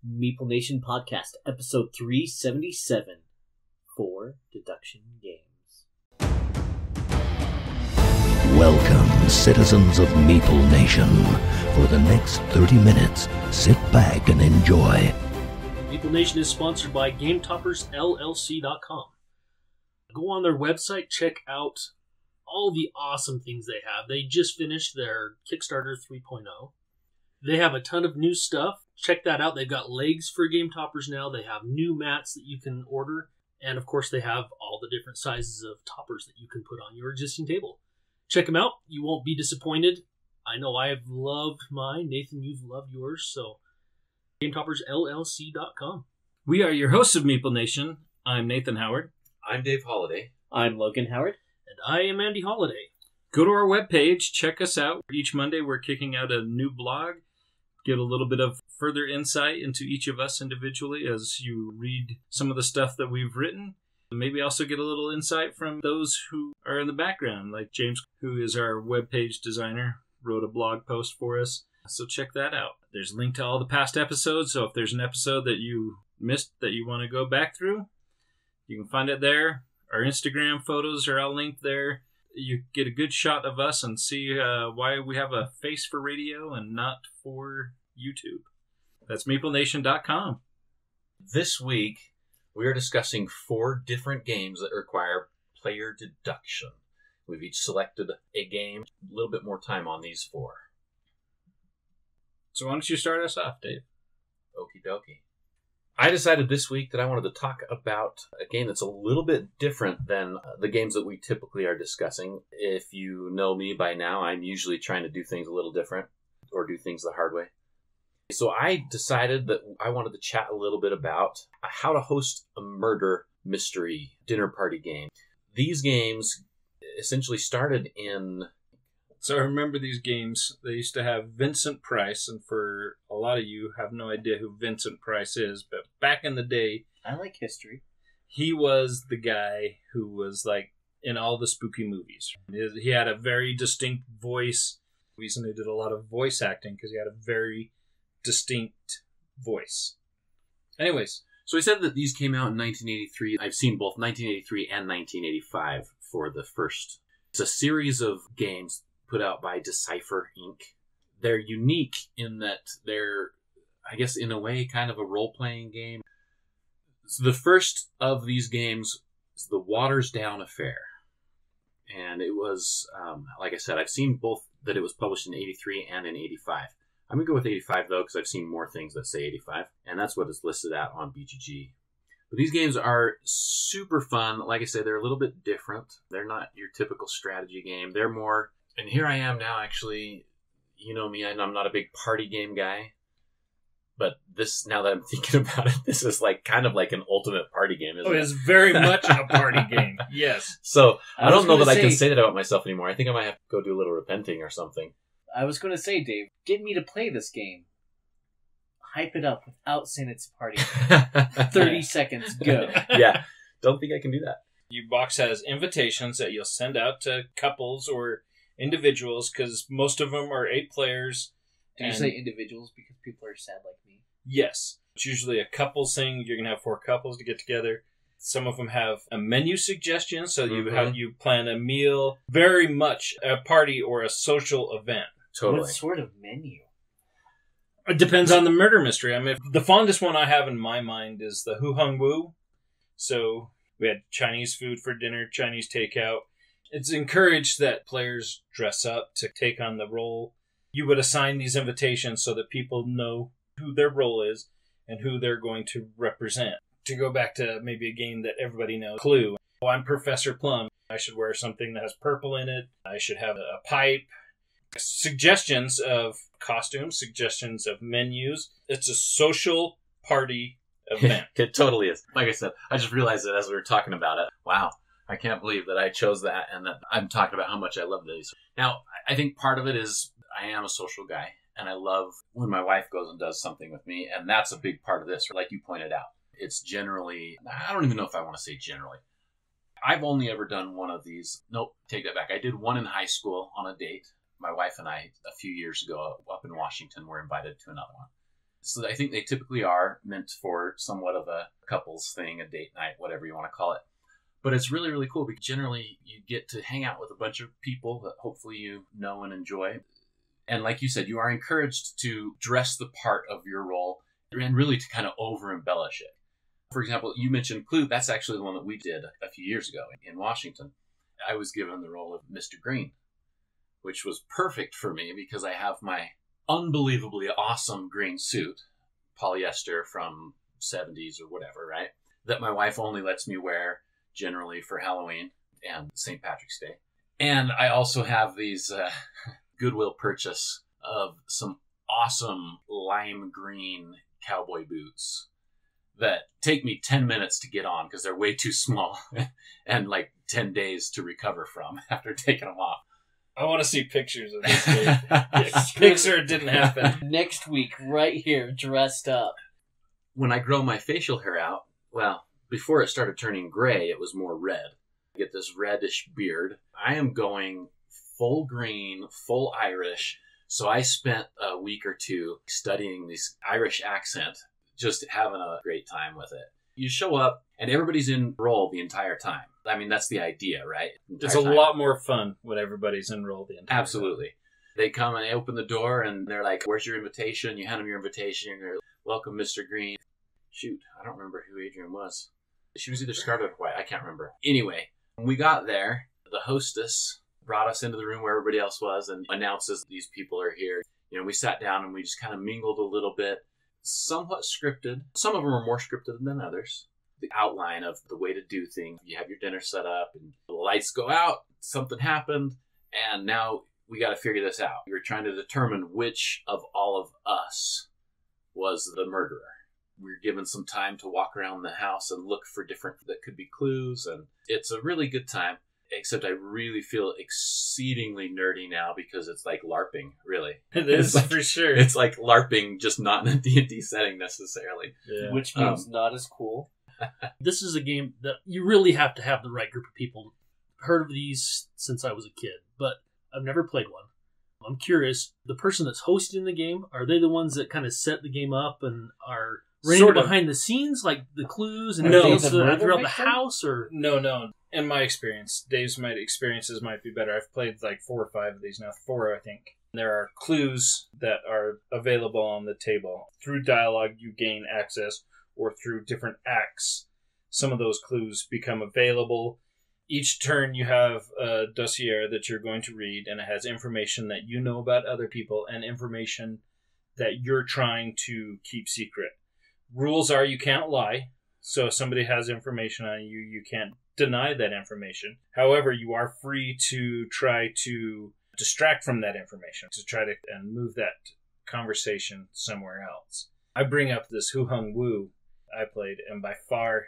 Meeple Nation Podcast, episode 377, for Deduction Games. Welcome, citizens of Meeple Nation. For the next 30 minutes, sit back and enjoy. Meeple Nation is sponsored by GameToppersLLC.com. Go on their website, check out all the awesome things they have. They just finished their Kickstarter 3.0. They have a ton of new stuff. Check that out. They've got legs for Game Toppers now. They have new mats that you can order. And, of course, they have all the different sizes of toppers that you can put on your existing table. Check them out. You won't be disappointed. I know I have loved mine. Nathan, you've loved yours. So, GameToppersLLC.com. We are your hosts of Meeple Nation. I'm Nathan Howard. I'm Dave Holliday. I'm Logan Howard. And I am Andy Holliday. Go to our webpage. Check us out. Each Monday, we're kicking out a new blog. Get a little bit of further insight into each of us individually as you read some of the stuff that we've written. Maybe also get a little insight from those who are in the background, like James, who is our webpage designer, wrote a blog post for us. So check that out. There's a link to all the past episodes, so if there's an episode that you missed that you want to go back through, you can find it there. Our Instagram photos are all linked there. You get a good shot of us and see why we have a face for radio and not for YouTube. That's MeepleNation.com. This week, we are discussing 4 different games that require player deduction. We've each selected a game. A little bit more time on these 4. So why don't you start us off, Dave? Okie dokie. I decided this week that I wanted to talk about a game that's a little bit different than the games that we typically are discussing. If you know me by now, I'm usually trying to do things a little different or do things the hard way. So I decided that I wanted to chat a little bit about how to host a murder mystery dinner party game. These games essentially started in... So I remember these games, they used to have Vincent Price, and for a lot of you have no idea who Vincent Price is, but back in the day... I like history. He was the guy who was like in all the spooky movies. He had a very distinct voice. He did a lot of voice acting because he had a very distinct voice. Anyways. So he said that these came out in 1983. I've seen both 1983 and 1985 for the first. It's a series of games put out by Decipher Inc. They're unique in that they're, I guess, in a way, kind of a role-playing game. So the first of these games is the Waters Down Affair. And it was, like I said, I've seen both that it was published in 83 and in 85. I'm going to go with 85, though, because I've seen more things that say 85. And that's what it's listed at on BGG. But these games are super fun. Like I said, they're a little bit different. They're not your typical strategy game. They're more... And here I am now, actually. You know me, I'm not a big party game guy. But this, now that I'm thinking about it, this is like kind of like an ultimate party game, isn't it? It's very much a party game. Yes. So I don't know that I can say that about myself anymore. I think I might have to go do a little repenting or something. I was going to say, Dave, get me to play this game. Hype it up without saying it's a party. 30 seconds, go. Yeah, don't think I can do that. Your box has invitations that you'll send out to couples or individuals, because most of them are 8 players. Did you say individuals because people are sad like me? Yes. It's usually a couples thing. You're going to have 4 couples to get together. Some of them have a menu suggestion, so you plan a meal. Very much a party or a social event. Totally. What sort of menu? It depends on the murder mystery. I mean, the fondest one I have in my mind is the Who Hung Woo. So we had Chinese food for dinner, Chinese takeout. It's encouraged that players dress up to take on the role. You would assign these invitations so that people know who their role is and who they're going to represent. To go back to maybe a game that everybody knows, Clue. Oh, I'm Professor Plum. I should wear something that has purple in it. I should have a pipe. Suggestions of costumes, suggestions of menus. It's a social party event. It totally is. Like I said, I just realized it as we were talking about it. Wow. I can't believe that I chose that and that I'm talking about how much I love these. Now, I think part of it is I am a social guy, and I love when my wife goes and does something with me, and that's a big part of this, like you pointed out. It's generally, I don't even know if I want to say generally. I've only ever done one of these. Nope, take that back. I did one in high school on a date. My wife and I, a few years ago, up in Washington, were invited to another one. So I think they typically are meant for somewhat of a couples thing, a date night, whatever you want to call it. But it's really, really cool because generally you get to hang out with a bunch of people that hopefully you know and enjoy. And like you said, you are encouraged to dress the part of your role and really to kind of over-embellish it. For example, you mentioned Clue. That's actually the one that we did a few years ago in Washington. I was given the role of Mr. Green, which was perfect for me because I have my unbelievably awesome green suit, polyester from 70s or whatever, right? That my wife only lets me wear generally for Halloween and St. Patrick's Day. And I also have these Goodwill purchase of some awesome lime green cowboy boots that take me 10 minutes to get on because they're way too small and like 10 days to recover from after taking them off. I want to see pictures of this day. Picture didn't happen. Next week, right here, dressed up. When I grow my facial hair out, well, before it started turning gray, it was more red. I get this reddish beard. I am going full green, full Irish. So I spent a week or two studying this Irish accent, just having a great time with it. You show up and everybody's in role the entire time. I mean, that's the idea, right? It's a lot more fun when everybody's enrolled the entire Absolutely. time. They come and they open the door and they're like, "Where's your invitation?" You hand them your invitation and they're, "Welcome, Mr. Green." Shoot, I don't remember who Adrian was. She was either Scarlet or White. I can't remember. Anyway, when we got there, the hostess brought us into the room where everybody else was and announces these people are here. You know, we sat down and we just kind of mingled a little bit. Somewhat scripted. Some of them are more scripted than others. The outline of the way to do things. You have your dinner set up and the lights go out. Something happened. And now we got to figure this out. We were trying to determine which of all of us was the murderer. We were given some time to walk around the house and look for different that could be clues. And it's a really good time. Except I really feel exceedingly nerdy now because it's like LARPing, really. It is, like, for sure. It's like LARPing, just not in a D&D setting necessarily. Yeah. Which means not as cool. This is a game that you really have to have the right group of people. Heard of these since I was a kid, but I've never played one. I'm curious, the person that's hosting the game, are they the ones that kind of set the game up and are running Sort of. behind the scenes, like the clues and No. everything else The murder throughout the victim? house? Or No. In my experience, Dave's experiences might be better. I've played like 4 or 5 of these now. 4, I think. There are clues that are available on the table. Through dialogue, you gain access, or through different acts, some of those clues become available. Each turn, you have a dossier that you're going to read, and it has information that you know about other people and information that you're trying to keep secret. Rules are you can't lie. So if somebody has information on you, you can't deny that information. However, you are free to try to distract from that information, to try to and move that conversation somewhere else. I bring up this Who Hung Woo I played, and by far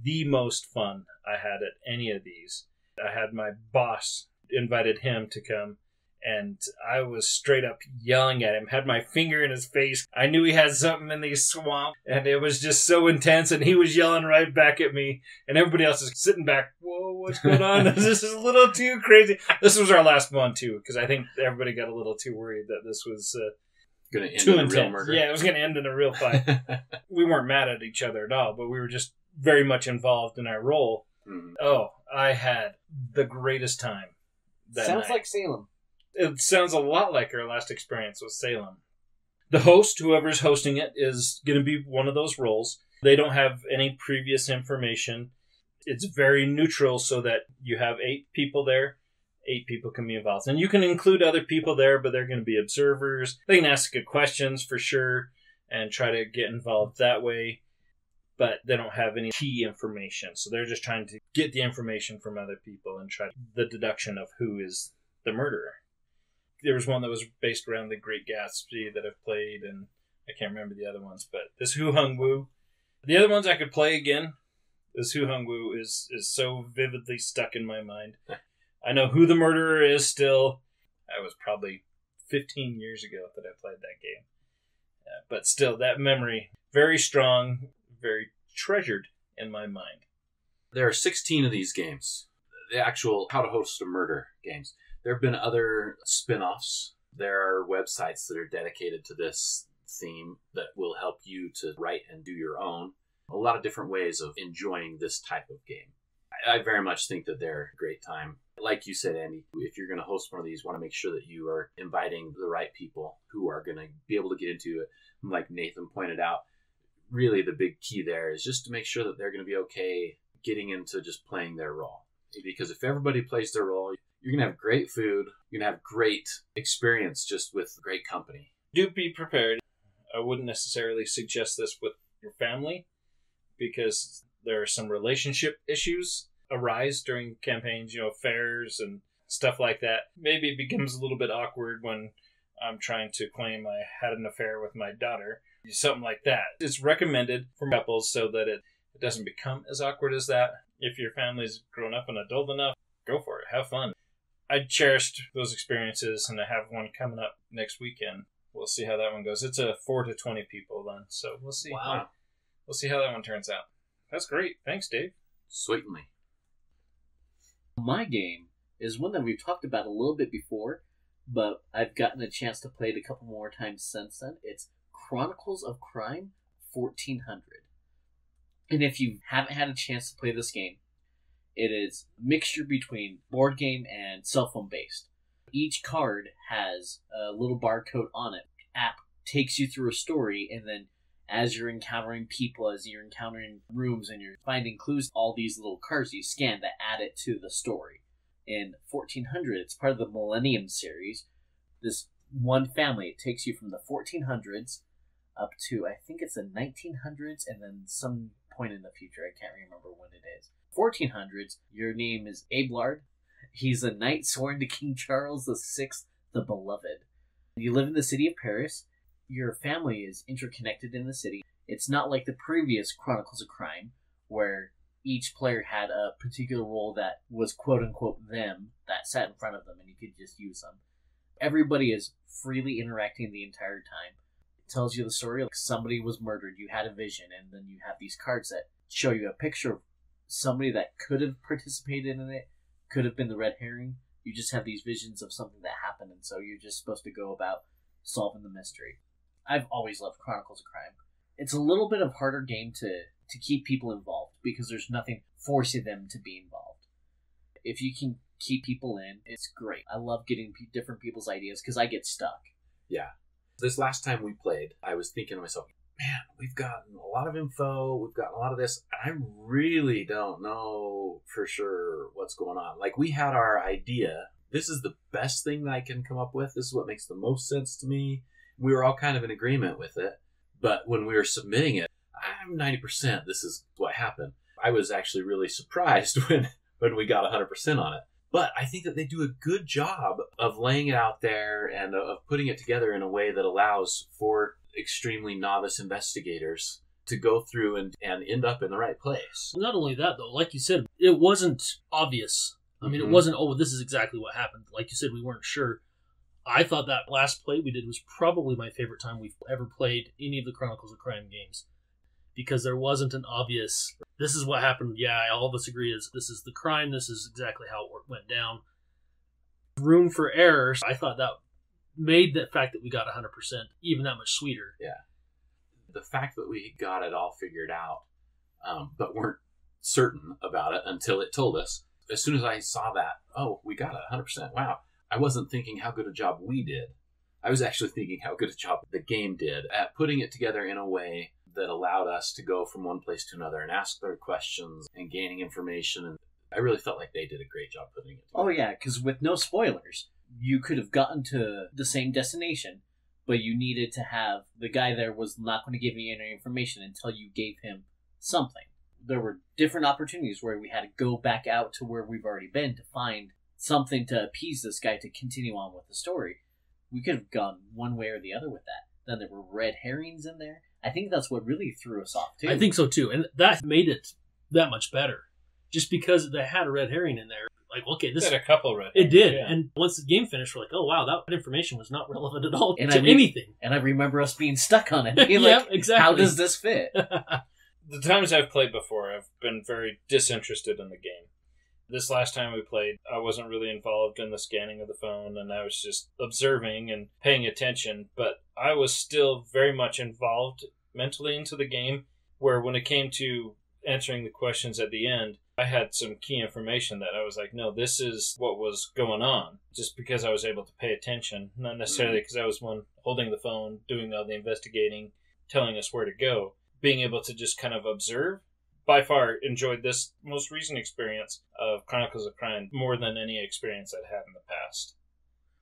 the most fun I had at any of these. I had my boss invited him to come, and I was straight up yelling at him, had my finger in his face. I knew he had something in the swamp, and it was just so intense, and he was yelling right back at me, and everybody else is sitting back, whoa, what's going on? This is a little too crazy. This was our last one, too, because I think everybody got a little too worried that this was Going to end too in a intense. real murder. Yeah, it was going to end in a real fight. We weren't mad at each other at all, but we were just very much involved in our role. Mm. Oh, I had the greatest time that Sounds night. like Salem. It sounds a lot like our last experience with Salem. The host, whoever's hosting it, is going to be one of those roles. They don't have any previous information. It's very neutral so that you have 8 people there. 8 people can be involved. And you can include other people there, but they're going to be observers. They can ask good questions for sure and try to get involved that way. But they don't have any key information. So they're just trying to get the information from other people and try the deduction of who is the murderer. There was one that was based around the Great Gatsby that I've played, and I can't remember the other ones. But this Who Hung Woo, the other ones I could play again. This Who Hung Woo is so vividly stuck in my mind. I know who the murderer is still. That was probably 15 years ago that I played that game. But still, that memory, very strong, very treasured in my mind. There are 16 of these games. The actual How to Host a Murder games. There have been other spin-offs. There are websites that are dedicated to this theme that will help you to write and do your own. A lot of different ways of enjoying this type of game. I very much think that they're a great time. Like you said, Andy, if you're going to host one of these, you want to make sure that you are inviting the right people who are going to be able to get into it. Like Nathan pointed out, really the big key there is just to make sure that they're going to be okay getting into just playing their role. Because if everybody plays their role, you're going to have great food, you're going to have great experience just with great company. Do be prepared. I wouldn't necessarily suggest this with your family because there are some relationship issues arise during campaigns, affairs and stuff like that. Maybe it becomes a little bit awkward when I'm trying to claim I had an affair with my daughter. Something like that. It's recommended for couples so that it doesn't become as awkward as that. If your family's grown up and adult enough, go for it. Have fun. I cherished those experiences, and I have one coming up next weekend. We'll see how that one goes. It's a 4 to 20 people then, so we'll see. Wow. We'll see how that one turns out. That's great. Thanks, Dave. Certainly. My game is one that we've talked about a little bit before, but I've gotten a chance to play it a couple more times since then. It's Chronicles of Crime 1400. And if you haven't had a chance to play this game, it is a mixture between board game and cell phone based. Each card has a little barcode on it. The app takes you through a story, and then as you're encountering people, as you're encountering rooms, and you're finding clues, all these little cards you scan that add it to the story. In 1400, it's part of the Millennium series. This one family, it takes you from the 1400s up to, I think it's the 1900s, and then some point in the future. I can't remember when it is. 1400s, your name is Abelard. He's a knight sworn to King Charles VI the Beloved. You live in the city of Paris. Your family is interconnected in the city. It's not like the previous Chronicles of Crime, where each player had a particular role that was quote-unquote them, that sat in front of them, and you could just use them. Everybody is freely interacting the entire time. It tells you the story, like somebody was murdered, you had a vision, and then you have these cards that show you a picture of somebody that could have participated in it, could have been the red herring. You just have these visions of something that happened, and so you're just supposed to go about solving the mystery. I've always loved Chronicles of Crime. It's a little bit of harder game to keep people involved, because there's nothing forcing them to be involved. If you can keep people in, it's great. I love getting different people's ideas, because I get stuck. Yeah. This last time we played, I was thinking to myself, man, we've gotten a lot of info, we've gotten a lot of this, and I really don't know for sure what's going on. Like, we had our idea, this is the best thing that I can come up with, this is what makes the most sense to me. We were all kind of in agreement with it, but when we were submitting it, I'm 90% this is what happened. I was actually really surprised when we got 100% on it. But I think that they do a good job of laying it out there and of putting it together in a way that allows for extremely novice investigators to go through and end up in the right place. Not only that, though, like you said, it wasn't obvious. I mean, It wasn't, oh, this is exactly what happened. Like you said, we weren't sure. I thought that last play we did was probably my favorite time we've ever played any of the Chronicles of Crime games. Because there wasn't an obvious, this is what happened, yeah, all of us agree this is the crime, this is exactly how it went down. Room for error, I thought that made the fact that we got 100% even that much sweeter. Yeah. The fact that we got it all figured out, but weren't certain about it until it told us. As soon as I saw that, oh, we got it 100%, wow. I wasn't thinking how good a job we did. I was actually thinking how good a job the game did at putting it together in a way that allowed us to go from one place to another and ask their questions and gaining information. And I really felt like they did a great job putting it together. Oh yeah, because with no spoilers, you could have gotten to the same destination, but you needed to have, the guy there was not going to give you any information until you gave him something. There were different opportunities where we had to go back out to where we've already been to find something to appease this guy to continue on with the story. We could have gone one way or the other with that. Then there were red herrings in there. I think that's what really threw us off, too. I think so, too. And that made it that much better. Just because they had a red herring in there. Like, okay, this... It had a couple red herrings. It did. Yeah. And once the game finished, we're like, oh, wow, that information was not relevant at all to anything. And I remember us being stuck on it. Being like, exactly. How does this fit? The times I've played before, I've been very disinterested in the game. This last time we played, I wasn't really involved in the scanning of the phone, and I was just observing and paying attention, but I was still very much involved mentally into the game, where when it came to answering the questions at the end, I had some key information that I was like, no, this is what was going on, just because I was able to pay attention, not necessarily because I was one holding the phone, doing all the investigating, telling us where to go. Being able to just kind of observe, by far enjoyed this most recent experience of Chronicles of Crime more than any experience I'd had in the past.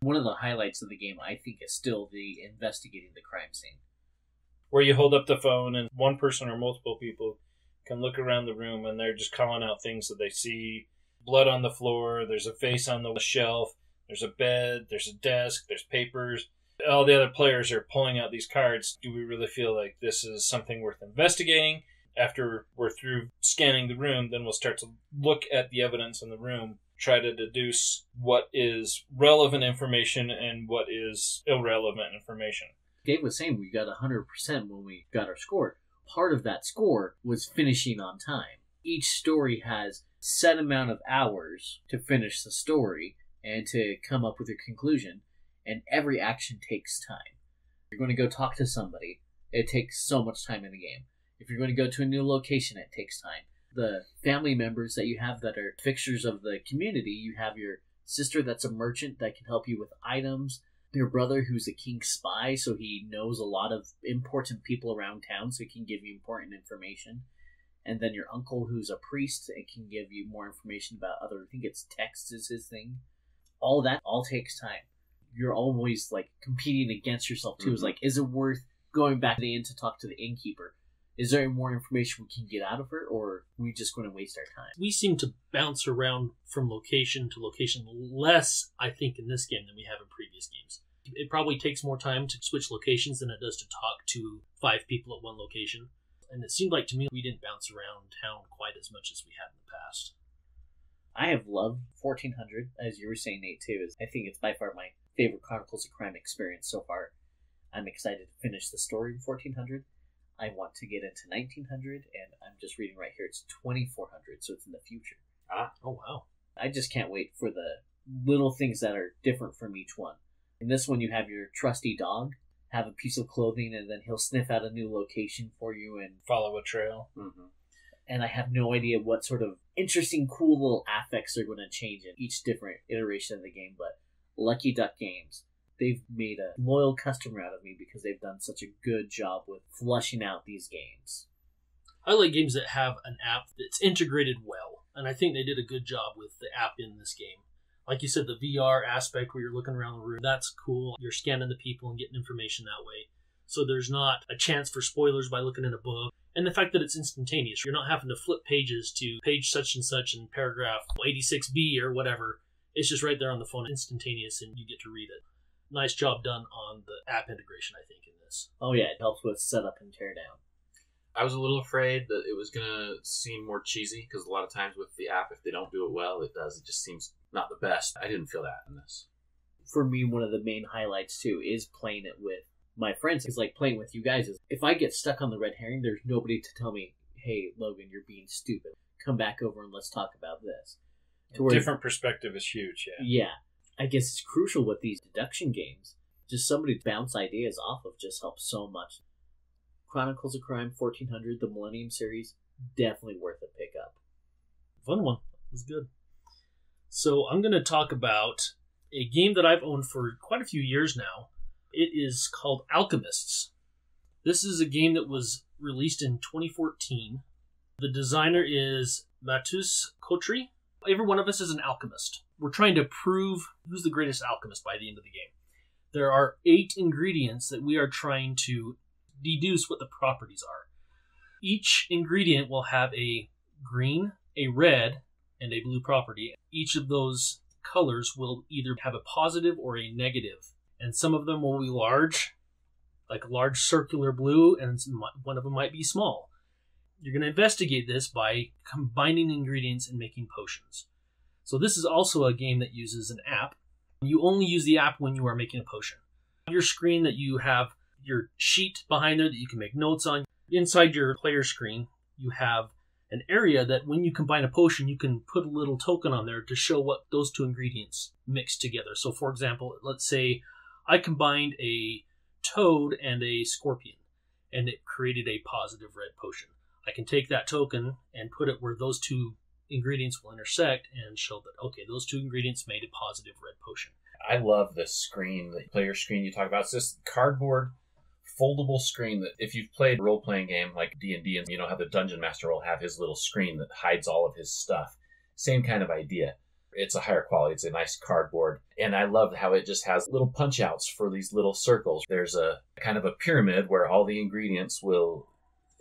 One of the highlights of the game, I think, is still the investigating the crime scene. Where you hold up the phone and one person or multiple people can look around the room and they're just calling out things that they see. Blood on the floor, there's a face on the shelf, there's a bed, there's a desk, there's papers. All the other players are pulling out these cards. Do we really feel like this is something worth investigating? After we're through scanning the room, then we'll start to look at the evidence in the room, try to deduce what is relevant information and what is irrelevant information. Dave was saying we got 100% when we got our score. Part of that score was finishing on time. Each story has set amount of hours to finish the story and to come up with a conclusion, and every action takes time. If you're going to go talk to somebody, it takes so much time in the game. If you're going to go to a new location, it takes time. The family members that you have that are fixtures of the community, you have your sister that's a merchant that can help you with items, your brother who's a king spy, so he knows a lot of important people around town, so he can give you important information. And then your uncle who's a priest and can give you more information about other, I think it's texts is his thing. All that all takes time. You're always like competing against yourself too. It's like, is it worth going back to the inn to talk to the innkeeper? Is there more information we can get out of her, or are we just going to waste our time? We seem to bounce around from location to location less, I think, in this game than we have in previous games. It probably takes more time to switch locations than it does to talk to 5 people at one location. And it seemed like to me we didn't bounce around town quite as much as we had in the past. I have loved 1400, as you were saying, Nate, too. I think it's by far my favorite Chronicles of Crime experience so far. I'm excited to finish the story in 1400. I want to get into 1900, and I'm just reading right here. It's 2400, so it's in the future. Oh, wow. I just can't wait for the little things that are different from each one. In this one, you have your trusty dog, have a piece of clothing, and then he'll sniff out a new location for you and follow a trail. And I have no idea what sort of interesting, cool little affects are going to change in each different iteration of the game, but Lucky Duck Games, they've made a loyal customer out of me because they've done such a good job with flushing out these games. I like games that have an app that's integrated well, and I think they did a good job with the app in this game. Like you said, the VR aspect where you're looking around the room, that's cool. You're scanning the people and getting information that way. So there's not a chance for spoilers by looking in a book. And the fact that it's instantaneous. You're not having to flip pages to page such and such in paragraph 86B or whatever. It's just right there on the phone, instantaneous, and you get to read it. Nice job done on the app integration, I think, in this. Oh yeah, it helps with setup and teardown. I was a little afraid that it was going to seem more cheesy, because a lot of times with the app, if they don't do it well, it just seems not the best. I didn't feel that in this. For me, one of the main highlights, too, is playing it with my friends. It's like playing with you guys. If I get stuck on the red herring, there's nobody to tell me, hey, Logan, you're being stupid. Come back over and let's talk about this. Different perspective is huge, yeah. Yeah. I guess it's crucial with these deduction games. Just somebody to bounce ideas off of just helps so much. Chronicles of Crime 1400, the Millennium series, definitely worth a pickup. Fun one. It was good. So I'm going to talk about a game that I've owned for quite a few years now. It is called Alchemists. This is a game that was released in 2014. The designer is Matus Kotri. Every one of us is an alchemist. We're trying to prove who's the greatest alchemist by the end of the game. There are 8 ingredients that we are trying to deduce what the properties are. Each ingredient will have a green, a red, and a blue property. Each of those colors will either have a positive or a negative. And some of them will be large, like a large circular blue, and one of them might be small. You're going to investigate this by combining ingredients and making potions. So this is also a game that uses an app. You only use the app when you are making a potion. Your screen that you have your sheet behind there that you can make notes on. Inside your player screen, you have an area that when you combine a potion, you can put a little token on there to show what those two ingredients mix together. So for example, let's say I combined a toad and a scorpion, and it created a positive red potion. I can take that token and put it where those two ingredients will intersect and show that, okay, those two ingredients made a positive red potion. I love this screen, the player screen you talk about. It's this cardboard foldable screen that if you've played a role-playing game like D&D, and you know how the Dungeon Master will have his little screen that hides all of his stuff. Same kind of idea. It's a higher quality. It's a nice cardboard. And I love how it just has little punch-outs for these little circles. There's a kind of a pyramid where all the ingredients will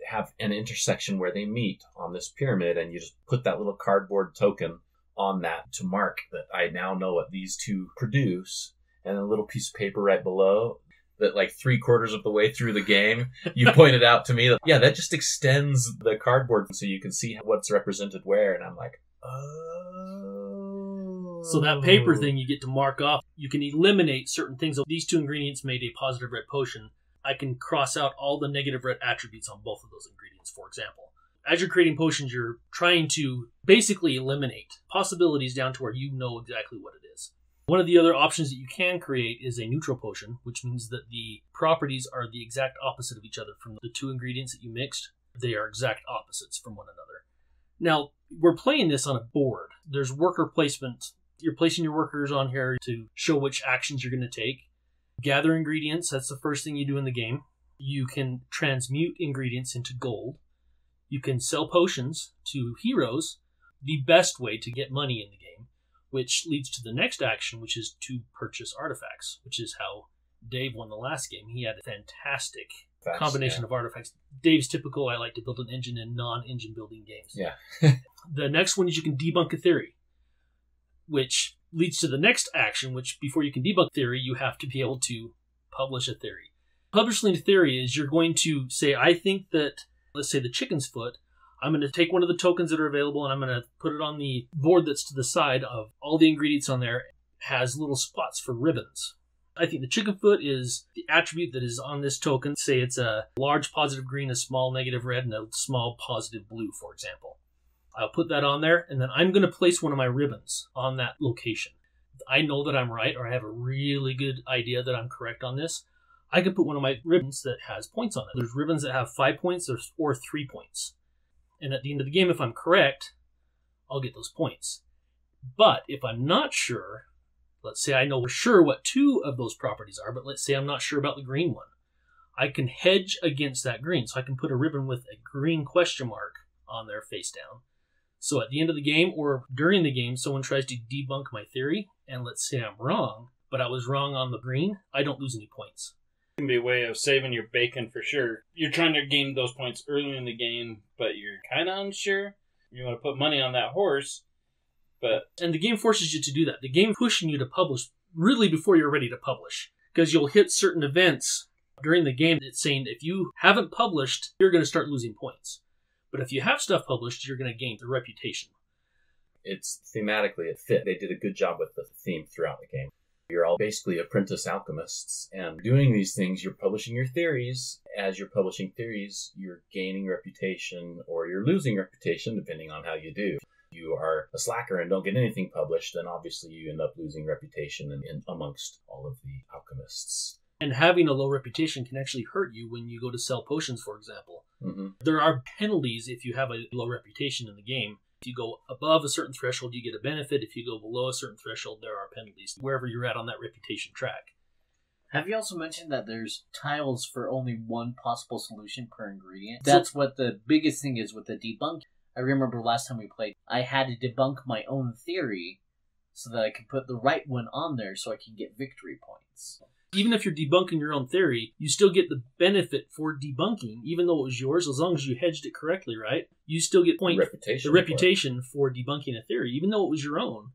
have an intersection where they meet on this pyramid, and you just put that little cardboard token on that to mark that I now know what these two produce. And a little piece of paper right below that, like 3/4 of the way through the game, you pointed out to me that, yeah, that just extends the cardboard so you can see what's represented where. And I'm like, oh. So that paper thing you get to mark off, you can eliminate certain things. These two ingredients made a positive red potion. I can cross out all the negative red attributes on both of those ingredients, for example. As you're creating potions, you're trying to basically eliminate possibilities down to where you know exactly what it is. One of the other options that you can create is a neutral potion, which means that the properties are the exact opposite of each other from the two ingredients that you mixed. They are exact opposites from one another. Now, we're playing this on a board. There's worker placement. You're placing your workers on here to show which actions you're going to take. Gather ingredients, that's the first thing you do in the game. You can transmute ingredients into gold. You can sell potions to heroes, the best way to get money in the game, which leads to the next action, which is to purchase artifacts, which is how Dave won the last game. He had a fantastic combination of artifacts. Dave's typical, I like to build an engine in non-engine building games. Yeah. The next one is you can debunk a theory, which leads to the next action, which before you can debunk theory, you have to be able to publish a theory. Publishing a theory is you're going to say, I think that, let's say the chicken's foot, I'm going to take one of the tokens that are available and I'm going to put it on the board that's to the side of all the ingredients on there, has little spots for ribbons. I think the chicken foot is the attribute that is on this token. Say it's a large positive green, a small negative red, and a small positive blue, for example. I'll put that on there, and then I'm going to place one of my ribbons on that location. I know that I'm right, or I have a really good idea that I'm correct on this. I can put one of my ribbons that has points on it. There's ribbons that have 5 points or 3 points. And at the end of the game, if I'm correct, I'll get those points. But if I'm not sure, let's say I know for sure what 2 of those properties are, but let's say I'm not sure about the green one, I can hedge against that green. So I can put a ribbon with a green question mark on there face down. So at the end of the game or during the game, someone tries to debunk my theory, and let's say I'm wrong, but I was wrong on the green, I don't lose any points. It can be a way of saving your bacon for sure. You're trying to gain those points early in the game, but you're kind of unsure. You want to put money on that horse, and the game forces you to do that. The game pushing you to publish really before you're ready to publish, because you'll hit certain events during the game that's saying if you haven't published, you're going to start losing points. But if you have stuff published, you're going to gain the reputation. It's thematically, it fit. They did a good job with the theme throughout the game. You're all basically apprentice alchemists, and doing these things, you're publishing your theories. As you're publishing theories, you're gaining reputation, or you're losing reputation, depending on how you do. If you are a slacker and don't get anything published, then obviously you end up losing reputation in amongst all of the alchemists. And having a low reputation can actually hurt you when you go to sell potions, for example. Mm-hmm. There are penalties if you have a low reputation in the game. If you go above a certain threshold, you get a benefit. If you go below a certain threshold, there are penalties, wherever you're at on that reputation track. Have you also mentioned that there's tiles for only one possible solution per ingredient? That's what the biggest thing is with the debunk. I remember last time we played, I had to debunk my own theory so that I could put the right one on there so I can get victory points. Even if you're debunking your own theory, you still get the benefit for debunking, even though it was yours, as long as you hedged it correctly, right? You still get the reputation for debunking a theory, even though it was your own.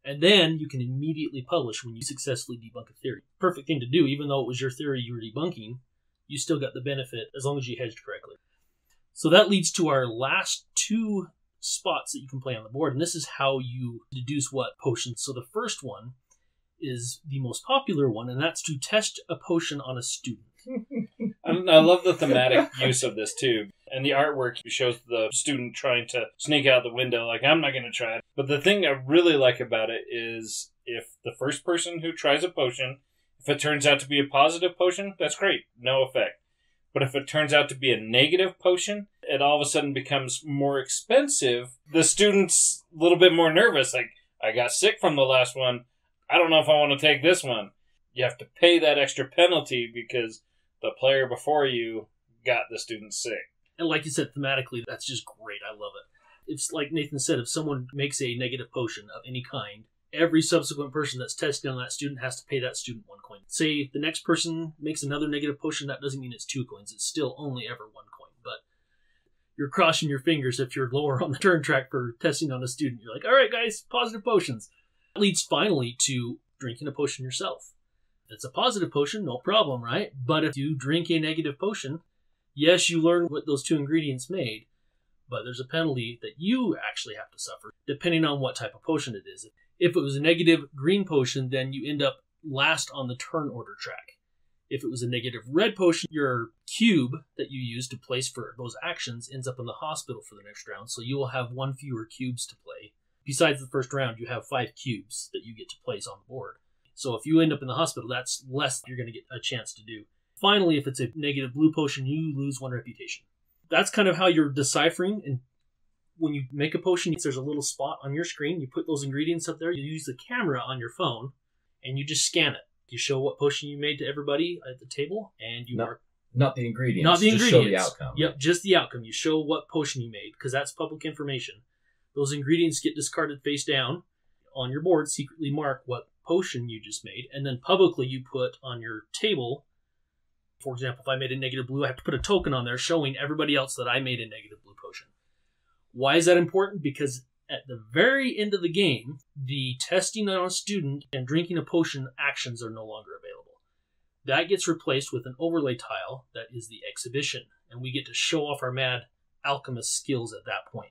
And then you can immediately publish when you successfully debunk a theory. Perfect thing to do, even though it was your theory you were debunking, you still got the benefit as long as you hedged correctly. So that leads to our last 2 spots that you can play on the board, and this is how you deduce what potions. So the first one is the most popular one, and that's to test a potion on a student. I love the thematic use of this, too. And the artwork shows the student trying to sneak out the window, like, I'm not going to try it. But the thing I really like about it is if the first person who tries a potion, if it turns out to be a positive potion, that's great. No effect. But if it turns out to be a negative potion, it all of a sudden becomes more expensive. The student's a little bit more nervous. Like, I got sick from the last one. I don't know if I want to take this one. You have to pay that extra penalty because the player before you got the student sick. And like you said, thematically, that's just great. I love it. It's like Nathan said, if someone makes a negative potion of any kind, every subsequent person that's tested on that student has to pay that student 1 coin. Say if the next person makes another negative potion, that doesn't mean it's 2 coins. It's still only ever 1 coin. But you're crossing your fingers if you're lower on the turn track for testing on a student. You're like, all right, guys, positive potions. That leads finally to drinking a potion yourself. If it's a positive potion, no problem, right? But if you drink a negative potion, yes, you learn what those 2 ingredients made, but there's a penalty that you actually have to suffer, depending on what type of potion it is. If it was a negative green potion, then you end up last on the turn order track. If it was a negative red potion, your cube that you use to place for those actions ends up in the hospital for the next round, so you will have 1 fewer cubes to play. Besides the first round, you have 5 cubes that you get to place on the board. So if you end up in the hospital, that's less you're going to get a chance to do. Finally, if it's a negative blue potion, you lose 1 reputation. That's kind of how you're deciphering. And when you make a potion, there's a little spot on your screen. You put those ingredients up there. You use the camera on your phone, and you just scan it. You show what potion you made to everybody at the table, and you mark. Not the ingredients. Not the just ingredients. Show the outcome. Yep, just the outcome. You show what potion you made, because that's public information. Those ingredients get discarded face down on your board, secretly mark what potion you just made, and then publicly you put on your table. For example, if I made a negative blue, I have to put a token on there showing everybody else that I made a negative blue potion. Why is that important? Because at the very end of the game, the testing on a student and drinking a potion actions are no longer available. That gets replaced with an overlay tile that is the exhibition, and we get to show off our mad alchemist skills at that point.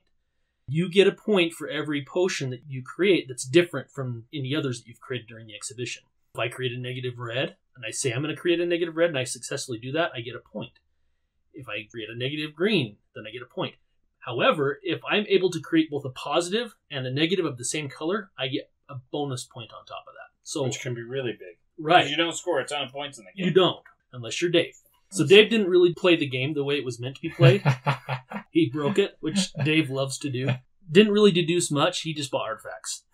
You get a point for every potion that you create that's different from any others that you've created during the exhibition. If I create a negative red, and I say I'm going to create a negative red, and I successfully do that, I get a point. If I create a negative green, then I get a point. However, if I'm able to create both a positive and a negative of the same color, I get a bonus point on top of that. So, which can be really big. Right. Because you don't score a ton of points in the game. You don't, unless you're Dave. So Dave didn't really play the game the way it was meant to be played. He broke it, which Dave loves to do. Didn't really deduce much. He just bought artifacts.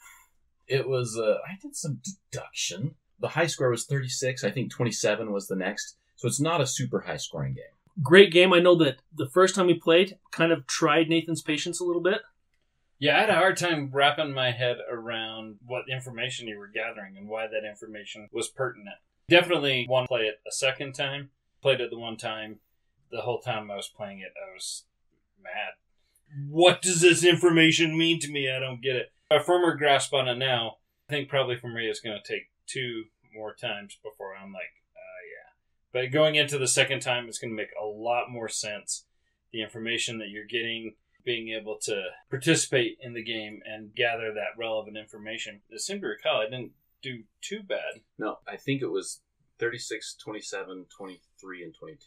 It was, I did some deduction. The high score was 36. I think 27 was the next. So it's not a super high scoring game. Great game. I know that the first time we played kind of tried Nathan's patience a little bit. Yeah, I had a hard time wrapping my head around what information you were gathering and why that information was pertinent. Definitely want to play it a second time. Played it the one time. The whole time I was playing it, I was mad. What does this information mean to me? I don't get it. A firmer grasp on it now. I think probably for me it's going to take 2 more times before I'm like, yeah. But going into the second time, it's going to make a lot more sense. The information that you're getting, being able to participate in the game and gather that relevant information. I seem to recall I didn't do too bad. No, I think it was 36, 27, 23, and 22.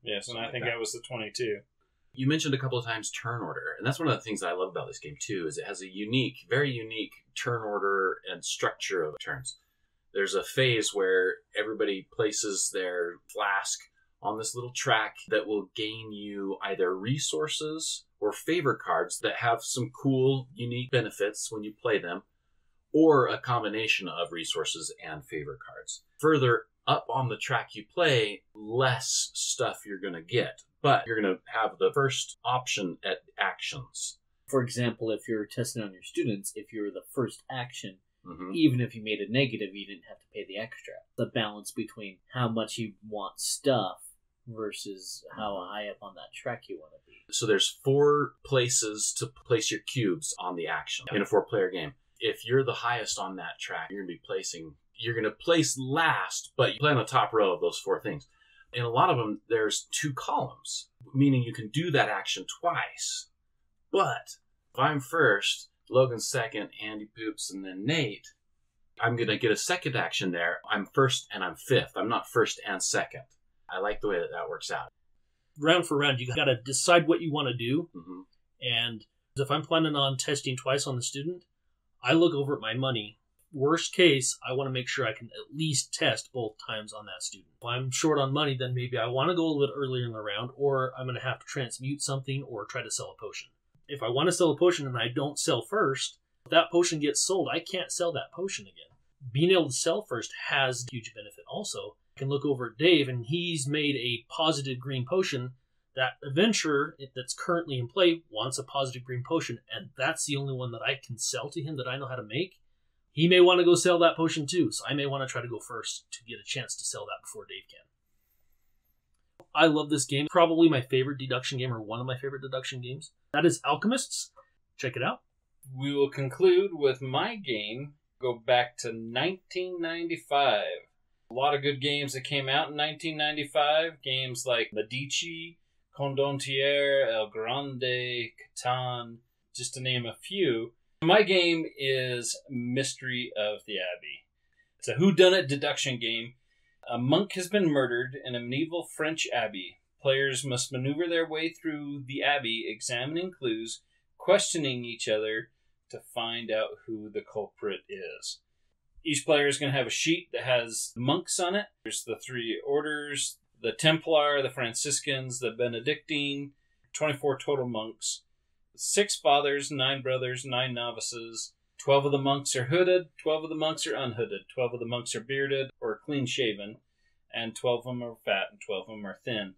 Yes, and I think I was the 22. You mentioned a couple of times turn order, and that's one of the things that I love about this game too, is it has a unique, very unique turn order and structure of turns. There's a phase where everybody places their flask on this little track that will gain you either resources or favor cards that have some cool, unique benefits when you play them, or a combination of resources and favor cards. Further up on the track you play, less stuff you're going to get, but you're going to have the first option at actions. For example, if you're testing on your students, if you're the first action, even if you made a negative, you didn't have to pay the extra. The balance between how much you want stuff versus how high up on that track you want to be. So there's 4 places to place your cubes on the action in a 4-player game. If you're the highest on that track, you're going to place last, but you play on the top row of those 4 things. In a lot of them, there's 2 columns, meaning you can do that action twice. But if I'm first, Logan's second, Andy poops, and then Nate, I'm going to get a second action there. I'm first and I'm 5th. I'm not first and second. I like the way that works out. Round for round, you got to decide what you want to do. Mm-hmm. And if I'm planning on testing twice on the student, I look over at my money. Worst case, I want to make sure I can at least test both times on that student. If I'm short on money, then maybe I want to go a little bit earlier in the round, or I'm going to have to transmute something or try to sell a potion. If I want to sell a potion and I don't sell first, if that potion gets sold, I can't sell that potion again. Being able to sell first has a huge benefit also. I can look over at Dave, and he's made a positive green potion. That adventurer that's currently in play wants a positive green potion, and that's the only one that I can sell to him that I know how to make. He may want to go sell that potion too, so I may want to try to go first to get a chance to sell that before Dave can. I love this game. Probably my favorite deduction game, or one of my favorite deduction games. That is Alchemists. Check it out. We will conclude with my game. Go back to 1995. A lot of good games that came out in 1995. Games like Medici, Condottiere, El Grande, Catan, just to name a few. My game is Mystery of the Abbey. It's a whodunit deduction game. A monk has been murdered in a medieval French abbey. Players must maneuver their way through the abbey, examining clues, questioning each other to find out who the culprit is. Each player is going to have a sheet that has monks on it. There's the 3 orders, the Templar, the Franciscans, the Benedictine, 24 total monks. 6 fathers, 9 brothers, 9 novices. 12 of the monks are hooded, 12 of the monks are unhooded, 12 of the monks are bearded or clean-shaven, and 12 of them are fat and 12 of them are thin.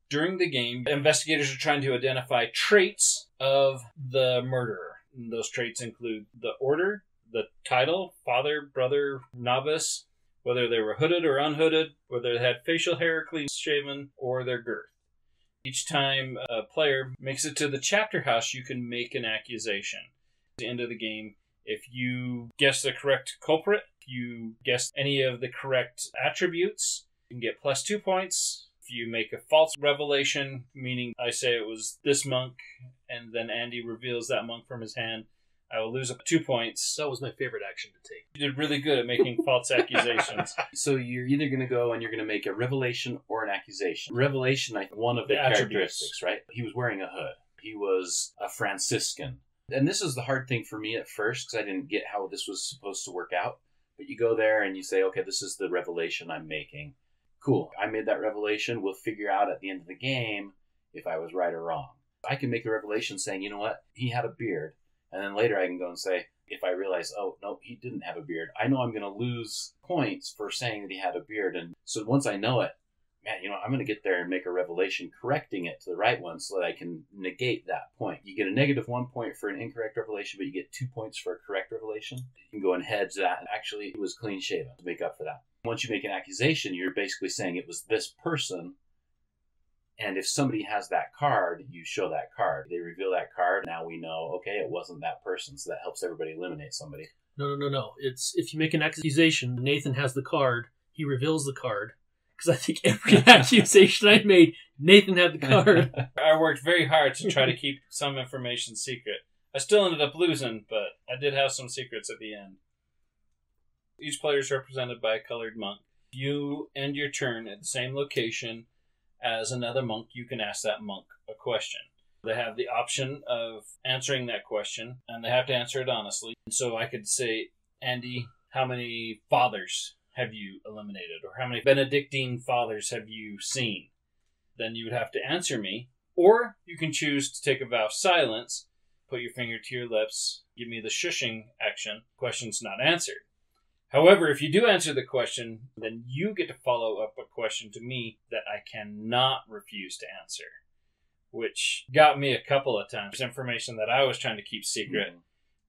During the game, investigators are trying to identify traits of the murderer. And those traits include the order, the title, father, brother, novice, whether they were hooded or unhooded, whether they had facial hair clean-shaven, or their girth. Each time a player makes it to the chapter house, you can make an accusation. At the end of the game, if you guess the correct culprit, if you guess any of the correct attributes, you can get plus 2 points. If you make a false revelation, meaning I say it was this monk, and then Andy reveals that monk from his hand, I will lose up 2 points. That was my favorite action to take. You did really good at making false accusations. So you're either going to go and you're going to make a revelation or an accusation. Revelation, one of the attributes. characteristics, right? He was wearing a hood. He was a Franciscan. And this is the hard thing for me at first, because I didn't get how this was supposed to work out. But you go there and you say, okay, this is the revelation I'm making. Cool. I made that revelation. We'll figure out at the end of the game if I was right or wrong. I can make a revelation saying, you know what? He had a beard. And then later I can go and say, if I realize, oh, no, he didn't have a beard, I know I'm going to lose points for saying that he had a beard. And so once I know it, man, I'm going to get there and make a revelation correcting it to the right one so that I can negate that point. You get a negative 1 point for an incorrect revelation, but you get 2 points for a correct revelation. You can go and hedge that. And actually, it was clean shaven to make up for that. Once you make an accusation, you're basically saying it was this person. And if somebody has that card, you show that card. They reveal that card. Now we know, okay, it wasn't that person. So that helps everybody eliminate somebody. No. It's if you make an accusation, Nathan has the card, he reveals the card. Because I think every accusation I made, Nathan had the card. I worked very hard to try to keep some information secret. I still ended up losing, but I did have some secrets at the end. Each player is represented by a colored monk. If you end your turn at the same location as another monk, you can ask that monk a question. They have the option of answering that question, and they have to answer it honestly. And so I could say, Andy, how many fathers have you eliminated? Or how many Benedictine fathers have you seen? Then you would have to answer me. Or you can choose to take a vow of silence, put your finger to your lips, give me the shushing action. Question's not answered. However, if you do answer the question, then you get to follow up a question to me that I cannot refuse to answer, which got me a couple of times. There's information that I was trying to keep secret,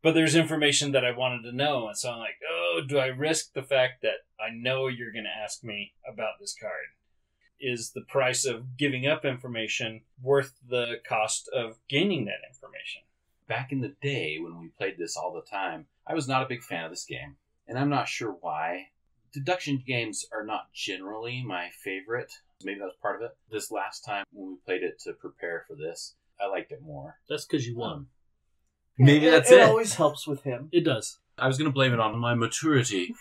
but there's information that I wanted to know, and so I'm like, oh, do I risk the fact that I know you're going to ask me about this card? Is the price of giving up information worth the cost of gaining that information? Back in the day when we played this all the time, I was not a big fan of this game. And I'm not sure why. Deduction games are not generally my favorite. Maybe that was part of it. This last time when we played it to prepare for this, I liked it more. That's because you won. Maybe that's it. It always helps with him. It does. I was going to blame it on my maturity.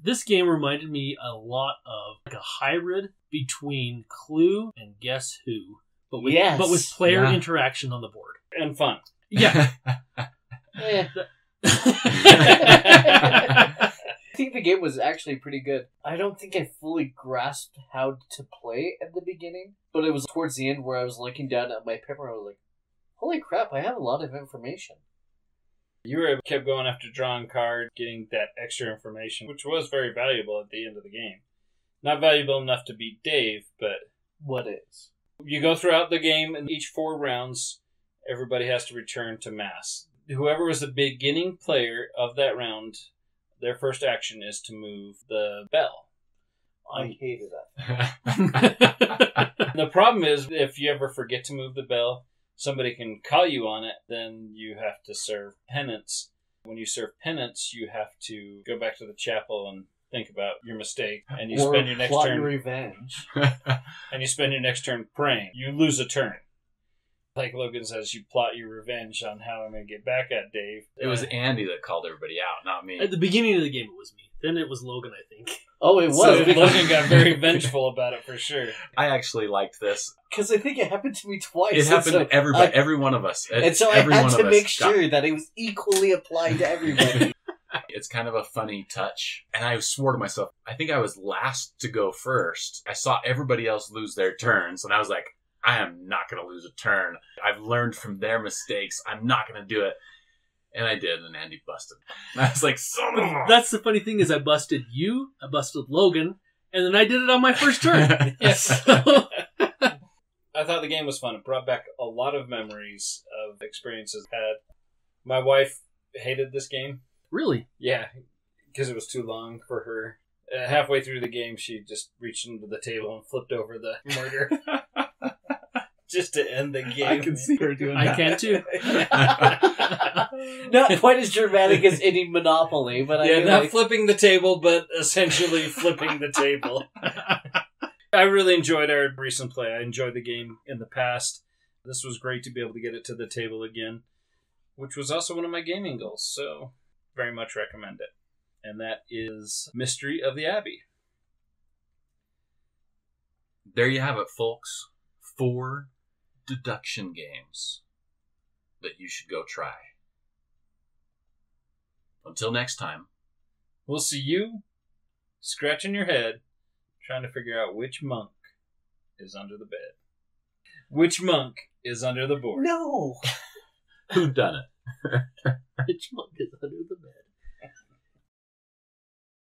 This game reminded me a lot of like a hybrid between Clue and Guess Who, but with player interaction on the board. And fun. Yeah. I think the game was actually pretty good. I don't think I fully grasped how to play at the beginning, but it was towards the end where I was looking down at my paper and I was like, holy crap, I have a lot of information. You kept going after drawing cards, getting that extra information, which was very valuable at the end of the game. Not valuable enough to beat Dave, but... What is? You go throughout the game, and each 4 rounds, everybody has to return to mass. Whoever was the beginning player of that round, their first action is to move the bell. I hated that. The problem is, if you ever forget to move the bell, somebody can call you on it, then you have to serve penance. When you serve penance, you have to go back to the chapel and think about your mistake, and you spend your next turn revenge. And you spend your next turn praying. You lose a turn. Like Logan says, you plot your revenge on how I'm going to get back at Dave. It was Andy that called everybody out, not me. At the beginning of the game, it was me. Then it was Logan, I think. Oh, it was. So Logan got very vengeful about it for sure. I actually liked this. Because I think it happened to me twice. It happened to every one of us. And so I had to make sure that it was equally applied to everybody. It's kind of a funny touch. And I swore to myself, I think I was last to go first. I saw everybody else lose their turns, and I was like, I am not going to lose a turn. I've learned from their mistakes. I'm not going to do it. And I did, and Andy busted. And I was like, son of a... That's the funny thing is I busted you, I busted Logan, and then I did it on my first turn. Yes. I thought the game was fun. It brought back a lot of memories of experiences I had. My wife hated this game. Really? Yeah, because it was too long for her. Halfway through the game, she just reached into the table and flipped over the murder. Just to end the game. I can see her doing that. I can too. Not quite as dramatic as any Monopoly, but I mean, not flipping the table, but essentially flipping the table. I really enjoyed our recent play. I enjoyed the game in the past. This was great to be able to get it to the table again, which was also one of my gaming goals, so very much recommend it. And that is Mystery of the Abbey. There you have it, folks. 4 deduction games that you should go try. Until next time. We'll see you scratching your head trying to figure out which monk is under the bed. Which monk is under the board. No! Who done it? Which monk is under the bed?